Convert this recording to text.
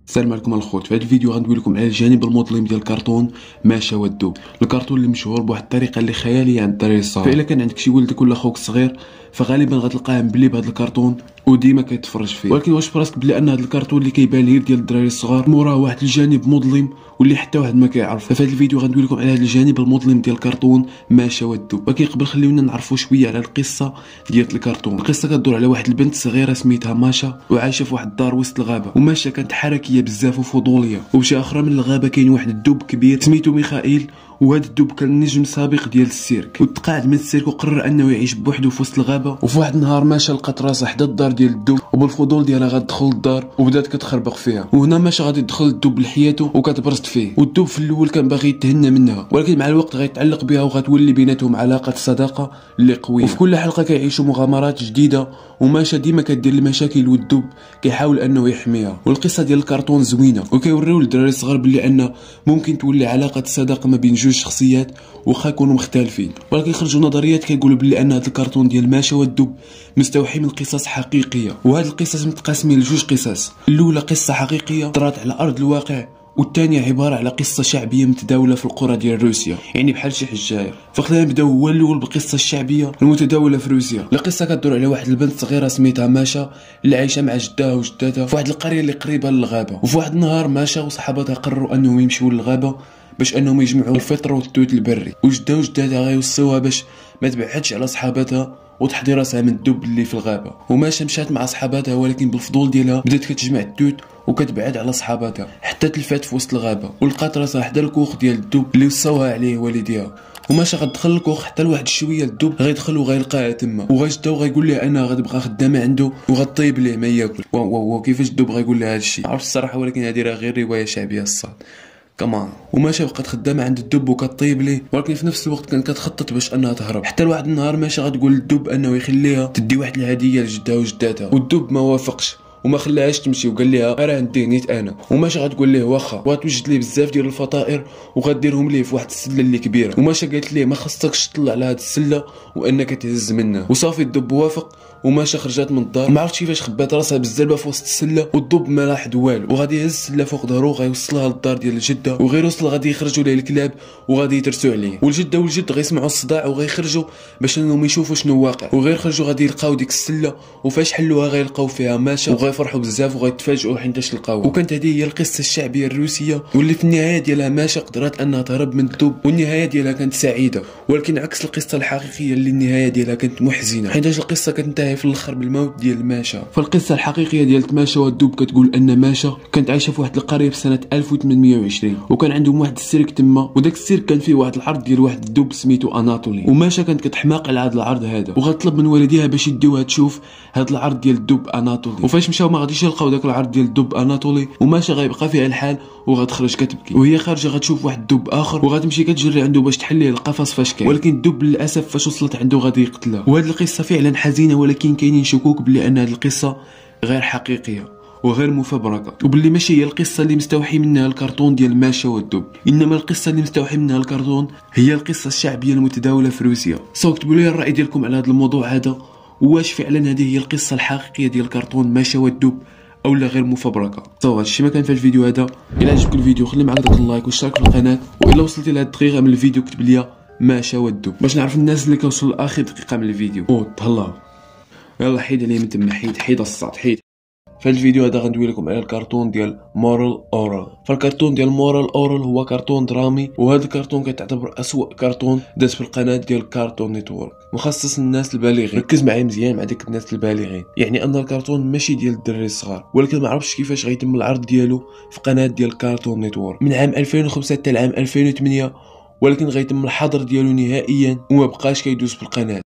السلام عليكم الخوت. في هذا الفيديو غندوي لكم على الجانب المظلم ديال الكرتون ماشا والدب. الكرتون اللي مشهور بواحد الطريقه اللي خياليه عند الدراري الصغار، فالا كان عندك شي ولدك ولا خوك صغير فغالبا غتلقاه مبلي بهذا الكرتون وديما كيتفرج فيه. ولكن واش فراسك بلي ان هذا الكرتون اللي كيبان ليه ديال الدراري الصغار موراه واحد الجانب مظلم واللي حتى واحد ما كيعرف؟ ففي هذا الفيديو غندوي لكم على هذا الجانب المظلم ديال الكرتون ماشا والدب. ولكن قبل خليونا نعرفوا شويه على القصه ديال الكرتون. القصه كتدور على واحد البنت صغيره سميتها ماشا وعايشه في واحد الدار وسط الغابه، وماشا كانت حركيه بزاف وفضوليه. وبشي اخرى من الغابه كاين واحد الدب كبير سميتو ميخائيل، وهذا الدب كان نجم سابق ديال السيرك وتقاعد من السيرك وقرر انه يعيش بوحده في وسط الغابه. وفي واحد النهار ماشا لقات راسها حدا الدار ديال الدب، وبالفضول ديالها غتدخل للدار وبدات كتخربق فيها. وهنا ماشا غادي تدخل الدب لحياته وكتبرست فيه، والدب في الاول كان باغي يتهنى منها، ولكن مع الوقت غيتعلق بها وغتولي بيناتهم علاقه صداقه اللي قويه. وفي كل حلقه كيعيشوا مغامرات جديده، وماشا ديما كدير المشاكل والدب كيحاول انه يحميها. والقصه ديال الكرتون زوينه وكيوريو للدراري الصغار بلي ان ممكن تولي علاقه صداقه ما بين جوج شخصيات واخا يكونوا مختلفين. ولكن خرجوا نظريات كيقولوا بلي ان هذا الكرتون ديال ماشا والدب مستوحي من قصص حقيقيه، وهذه القصص متقاسمين لجوج قصص. الاولى قصه حقيقيه طرات على ارض الواقع، والثانيه عباره على قصه شعبيه متداوله في القرى ديال روسيا، يعني بحال شي حجاير. فخلينا نبداو هو الاول بالقصه الشعبيه المتداوله في روسيا. القصه كتدور على واحد البنت صغيره سميتها ماشا اللي عايشه مع جدها وجداتها في واحد القريه اللي قريبه للغابه. وفي واحد النهار ماشا وصحاباتها قرروا انهم يمشيو للغابه باش انهم يجمعوا الفطر والتوت البري، وجدها وجداتها غيوصيوها باش ما تبعدش على صحاباتها وتحضي راسها من الدب اللي في الغابه. وماشا مشات مع صحاباتها، ولكن بالفضول ديالها بدات كتجمع التوت وكتبعد على صحاباتها حتى تلفات في وسط الغابه، ولقات راسها حدا الكوخ ديال الدب اللي وصاوها عليه والديها. وماشا غتدخل الكوخ حتى لواحد الشويه الدب غيدخل وغيلقاها تما، وغيجدها وغيقول لها انا غتبقى خدامه عنده وغطيب ليه ما ياكل. واو كيفاش الدب غيقول لها هادشي؟ عرفت الصراحه، ولكن هذه راه غير روايه شعبيه الصاد كمان. وماشا بقات خدامه عند الدب وكطيب ليه، ولكن في نفس الوقت كانت كتخطط باش انها تهرب. حتى لواحد النهار ماشا غتقول للدب انه يخليها تدي واحد الهديه لجدها وجداتها، والدب ما وافقش وما خلاهاش تمشي وقال لها راه نديه نيت انا. وماشا غتقول ليه واخا، وغتوجد ليه بزاف ديال الفطائر وغديرهم ليه في واحد السله اللي كبيره. وماشا قالت ليه ما خصكش تطلع على هاد السله وانك تهز منها. وصافي الدب وافق، وماشا خرجت من الدار ما عرفتش كيفاش خبات راسها بالزربه في وسط السله، والدب ما لاحظ والو وغادي يهز السله فوق ظهرو غيوصلها للدار ديال الجده. وغير وصل غادي يخرجوا ليه الكلاب وغادي يترسوا عليه، والجده والجد غيسمعوا الصداع وغيخرجوا باش انهم يشوفوا شنو واقع. وغير خرجوا غادي يلقاو ديك السله، وفاش حلوها غيلقاو فيها ماشا وغيفرحوا بزاف وغيتفاجئوا حيتاش لقاوها. وكانت هذه هي القصه الشعبيه الروسيه، واللي في النهايه ديالها ماشا قدرت انها تهرب من الدب، والنهايه ديالها كانت سعيده. ولكن عكس القصه الحقيقيه اللي النهايه ديالها كانت محزنه، حيتاش القصه كتنتهي في الاخر بالموت ديال ماشا. فالقصه الحقيقيه ديال ماشا والدب كتقول ان ماشا كانت عايشه في واحد القريه في سنه 1820، وكان عندهم واحد السيرك تما، وداك السيرك كان فيه واحد العرض ديال واحد الدب سميتو اناطولي. وماشا كانت كتحماق على هذا العرض هذا، وغتطلب من والديها باش يديوها تشوف هذا العرض ديال الدب اناطولي. وفاش مشاو ما غاديش يلقاو داك العرض ديال الدب اناطولي، وماشا غيبقى فيها الحال وغتخرج كتبكي. وهي خارجه غتشوف واحد الدب اخر وغتمشي كتجري عنده باش تحليه القفص فاش كاين، ولكن الدب للاسف فاش وصلت عنده غادي يقتلها. وهذه القصه فعلا حزينه، ولكن كاينين شكوك بلي ان هذه القصه غير حقيقيه وغير مفبركه، وباللي ماشي هي القصه اللي مستوحي منها الكرتون ديال ماشا والدب، انما القصه اللي مستوحي منها الكرتون هي القصه الشعبيه المتداوله في روسيا. كتبوا لي الراي ديالكم على هذا الموضوع هذا، واش فعلا هذه هي القصه الحقيقيه ديال الكرتون ماشا والدب او لا غير مفبركه؟ هادشي ما كان في الفيديو هذا. الا عجبك الفيديو خلي معاك داك اللايك واشترك في القناه، والا وصلتي لهاد الدقيقه من الفيديو كتب لي ماشا والدب باش نعرف الناس اللي كيوصلوا لاخر دقيقه من الفيديو. تهلاو يلا حيد عليه من تما، حيد الصوت حيد. في الفيديو هذا غندوي لكم على الكرتون ديال مورال اورال. فالكرتون ديال مورال اورال هو كرتون درامي، وهذا الكرتون كيتعتبر اسوأ كرتون داز في القناه ديال كارتون نيتورك، مخصص للناس البالغين. ركز معايا مزيان مع ديك الناس البالغين، يعني ان الكرتون ماشي ديال الدراري الصغار، ولكن ما عرفتش كيفاش غيتم العرض ديالو في قناه ديال كارتون نيتورك من عام 2005 حتى لعام 2008، ولكن غيتم الحظر ديالو نهائيا وما بقاش كيدوز في القناه.